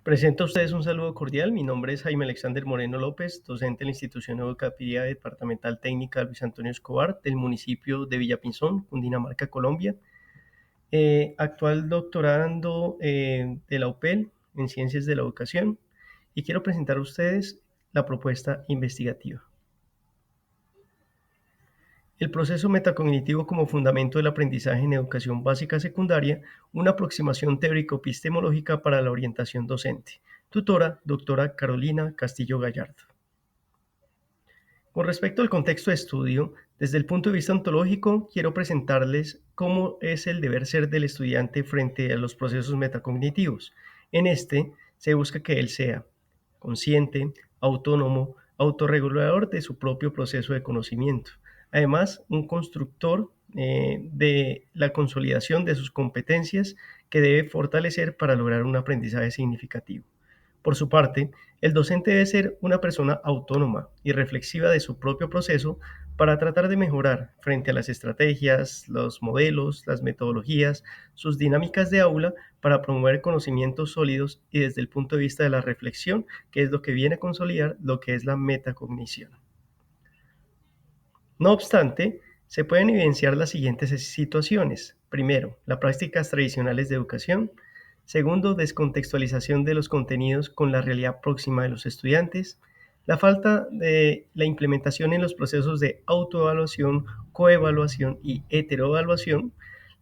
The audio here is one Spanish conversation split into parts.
Presento a ustedes un saludo cordial. Mi nombre es Jaime Alexander Moreno López, docente de la Institución Educativa Departamental Técnica Luis Antonio Escobar del municipio de Villapinzón, Cundinamarca, Colombia. Actual doctorando de la UPEL en Ciencias de la Educación y quiero presentar a ustedes la propuesta investigativa. El proceso metacognitivo como fundamento del aprendizaje en educación básica secundaria, una aproximación teórico-epistemológica para la orientación docente. Tutora, doctora Carolina Castillo Gallardo. Con respecto al contexto de estudio, desde el punto de vista ontológico, quiero presentarles cómo es el deber ser del estudiante frente a los procesos metacognitivos. En este, se busca que él sea consciente, autónomo, autorregulador de su propio proceso de conocimiento. Además, un constructor de la consolidación de sus competencias que debe fortalecer para lograr un aprendizaje significativo. Por su parte, el docente debe ser una persona autónoma y reflexiva de su propio proceso para tratar de mejorar frente a las estrategias, los modelos, las metodologías, sus dinámicas de aula para promover conocimientos sólidos y desde el punto de vista de la reflexión, que es lo que viene a consolidar lo que es la metacognición. No obstante, se pueden evidenciar las siguientes situaciones. Primero, las prácticas tradicionales de educación. Segundo, descontextualización de los contenidos con la realidad próxima de los estudiantes. La falta de la implementación en los procesos de autoevaluación, coevaluación y heteroevaluación.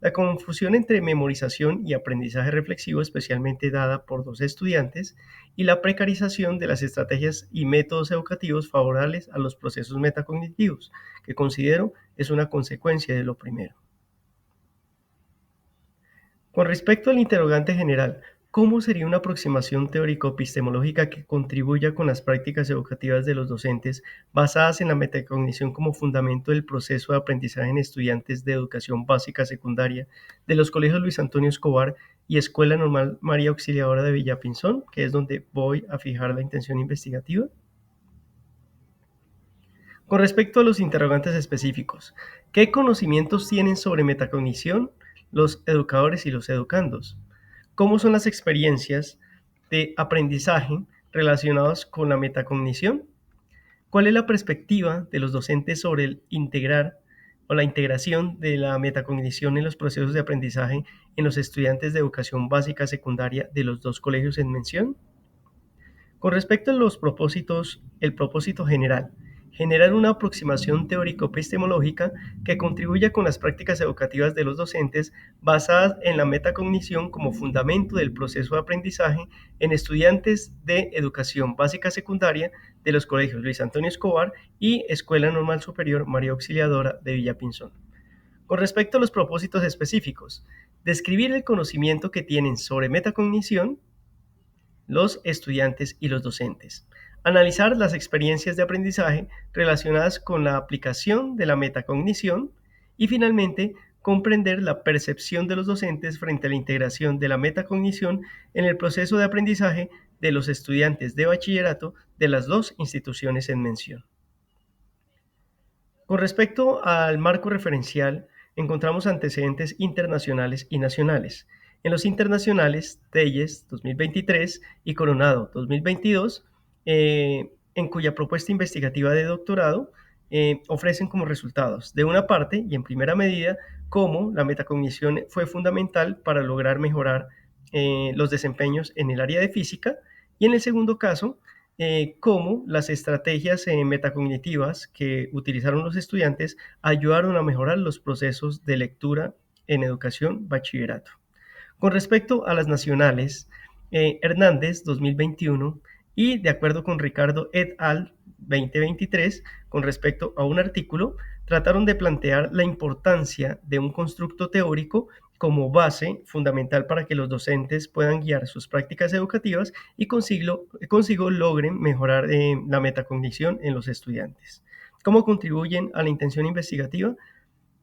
La confusión entre memorización y aprendizaje reflexivo, especialmente dada por dos estudiantes, y la precarización de las estrategias y métodos educativos favorables a los procesos metacognitivos, que considero es una consecuencia de lo primero. Con respecto al interrogante general, ¿cómo sería una aproximación teórico-epistemológica que contribuya con las prácticas educativas de los docentes basadas en la metacognición como fundamento del proceso de aprendizaje en estudiantes de educación básica secundaria de los colegios Luis Antonio Escobar y Escuela Normal María Auxiliadora de Villapinzón, que es donde voy a fijar la intención investigativa? Con respecto a los interrogantes específicos, ¿qué conocimientos tienen sobre metacognición los educadores y los educandos? ¿Cómo son las experiencias de aprendizaje relacionadas con la metacognición? ¿Cuál es la perspectiva de los docentes sobre el integrar o la integración de la metacognición en los procesos de aprendizaje en los estudiantes de educación básica secundaria de los dos colegios en mención? Con respecto a los propósitos, el propósito general, generar una aproximación teórico-epistemológica que contribuya con las prácticas educativas de los docentes basadas en la metacognición como fundamento del proceso de aprendizaje en estudiantes de educación básica secundaria de los colegios Luis Antonio Escobar y Escuela Normal Superior María Auxiliadora de Villapinzón. Con respecto a los propósitos específicos, describir el conocimiento que tienen sobre metacognición los estudiantes y los docentes. Analizar las experiencias de aprendizaje relacionadas con la aplicación de la metacognición y finalmente comprender la percepción de los docentes frente a la integración de la metacognición en el proceso de aprendizaje de los estudiantes de bachillerato de las dos instituciones en mención. Con respecto al marco referencial, encontramos antecedentes internacionales y nacionales. En los internacionales, Telles 2023 y Coronado 2022, en cuya propuesta investigativa de doctorado ofrecen como resultados, de una parte y en primera medida, cómo la metacognición fue fundamental para lograr mejorar los desempeños en el área de física, y en el segundo caso, cómo las estrategias metacognitivas que utilizaron los estudiantes ayudaron a mejorar los procesos de lectura en educación bachillerato. Con respecto a las nacionales, Hernández 2021 y de acuerdo con Ricardo et al. 2023, con respecto a un artículo, trataron de plantear la importancia de un constructo teórico como base fundamental para que los docentes puedan guiar sus prácticas educativas y consigo logren mejorar la metacognición en los estudiantes. ¿Cómo contribuyen a la intención investigativa?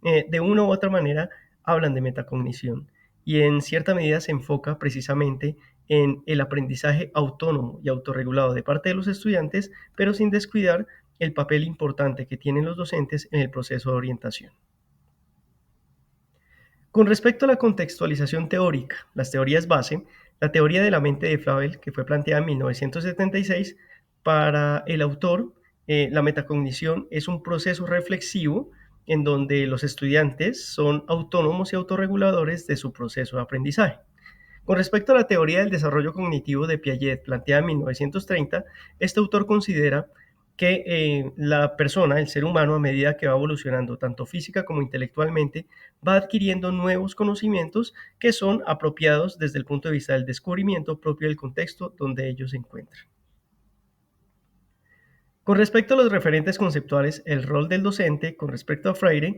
De una u otra manera hablan de metacognición y en cierta medida se enfoca precisamente en el aprendizaje autónomo y autorregulado de parte de los estudiantes, pero sin descuidar el papel importante que tienen los docentes en el proceso de orientación. Con respecto a la contextualización teórica, las teorías base, La teoría de la mente de Flavel, que fue planteada en 1976, para el autor, la metacognición es un proceso reflexivo en donde los estudiantes son autónomos y autorreguladores de su proceso de aprendizaje. Con respecto a la teoría del desarrollo cognitivo de Piaget, planteada en 1930, este autor considera que la persona, el ser humano, a medida que va evolucionando tanto física como intelectualmente, va adquiriendo nuevos conocimientos que son apropiados desde el punto de vista del descubrimiento propio del contexto donde ellos se encuentran. Con respecto a los referentes conceptuales, el rol del docente, con respecto a Freire,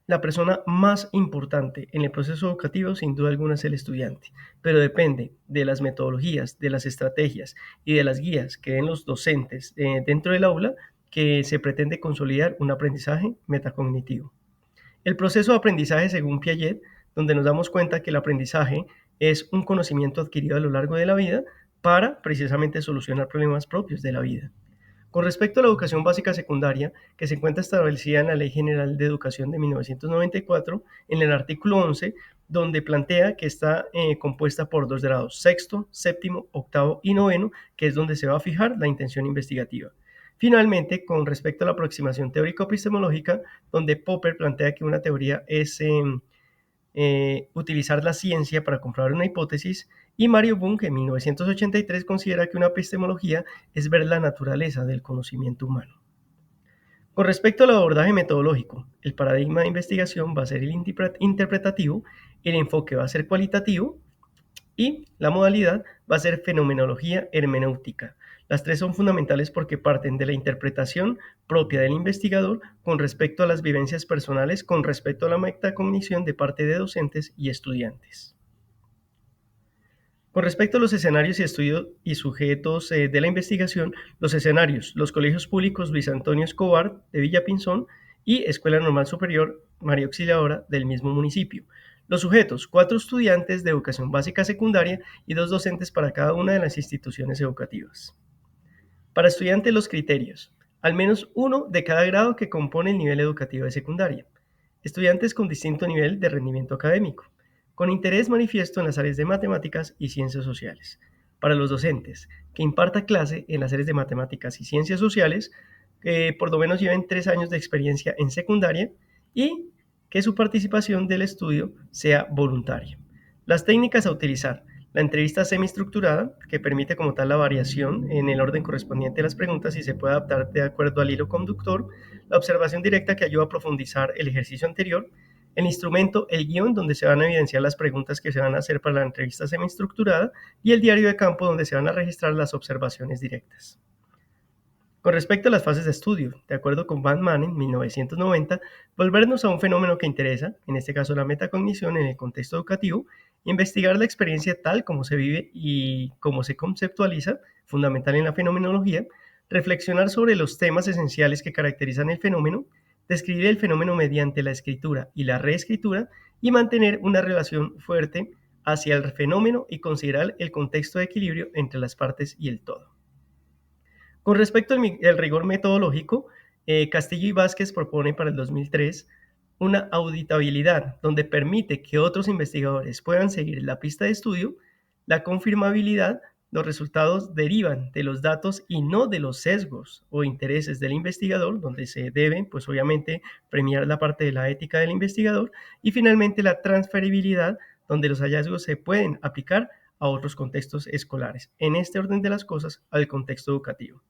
la persona más importante en el proceso educativo sin duda alguna es el estudiante, pero depende de las metodologías, de las estrategias y de las guías que den los docentes dentro del aula que se pretende consolidar un aprendizaje metacognitivo. El proceso de aprendizaje según Piaget, donde nos damos cuenta que el aprendizaje es un conocimiento adquirido a lo largo de la vida para precisamente solucionar problemas propios de la vida. Con respecto a la educación básica secundaria, que se encuentra establecida en la Ley General de Educación de 1994, en el artículo 11, donde plantea que está compuesta por 2 grados, sexto, séptimo, octavo y noveno, que es donde se va a fijar la intención investigativa. Finalmente, con respecto a la aproximación teórico-epistemológica, donde Popper plantea que una teoría es utilizar la ciencia para comprobar una hipótesis, y Mario Bunge en 1983 considera que una epistemología es ver la naturaleza del conocimiento humano. Con respecto al abordaje metodológico, el paradigma de investigación va a ser el interpretativo, el enfoque va a ser cualitativo y la modalidad va a ser fenomenología hermenéutica. Las tres son fundamentales porque parten de la interpretación propia del investigador con respecto a las vivencias personales, con respecto a la metacognición de parte de docentes y estudiantes. Con respecto a los escenarios y estudios y sujetos de la investigación, los escenarios, los colegios públicos Luis Antonio Escobar de Villapinzón y Escuela Normal Superior María Auxiliadora del mismo municipio. Los sujetos, 4 estudiantes de educación básica secundaria y 2 docentes para cada una de las instituciones educativas. Para estudiantes, los criterios, al menos uno de cada grado que compone el nivel educativo de secundaria. Estudiantes con distinto nivel de rendimiento académico, con interés manifiesto en las áreas de matemáticas y ciencias sociales. Para los docentes, que imparta clase en las áreas de matemáticas y ciencias sociales, que por lo menos lleven 3 años de experiencia en secundaria y que su participación del estudio sea voluntaria. Las técnicas a utilizar. La entrevista semiestructurada, que permite como tal la variación en el orden correspondiente de las preguntas y se puede adaptar de acuerdo al hilo conductor. La observación directa, que ayuda a profundizar el ejercicio anterior. El instrumento, el guión, donde se van a evidenciar las preguntas que se van a hacer para la entrevista semiestructurada. Y el diario de campo, donde se van a registrar las observaciones directas. Con respecto a las fases de estudio, de acuerdo con Van Manen, 1990, volvernos a un fenómeno que interesa, en este caso la metacognición en el contexto educativo, investigar la experiencia tal como se vive y cómo se conceptualiza, fundamental en la fenomenología, reflexionar sobre los temas esenciales que caracterizan el fenómeno, describir el fenómeno mediante la escritura y la reescritura y mantener una relación fuerte hacia el fenómeno y considerar el contexto de equilibrio entre las partes y el todo. Con respecto al rigor metodológico, Castillo y Vázquez propone para el 2003 una auditabilidad donde permite que otros investigadores puedan seguir la pista de estudio, la confirmabilidad, los resultados derivan de los datos y no de los sesgos o intereses del investigador, donde se debe, pues obviamente, premiar la parte de la ética del investigador, y finalmente la transferibilidad, donde los hallazgos se pueden aplicar a otros contextos escolares, en este orden de las cosas, al contexto educativo.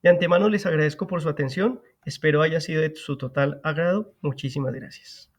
De antemano les agradezco por su atención, espero haya sido de su total agrado. Muchísimas gracias.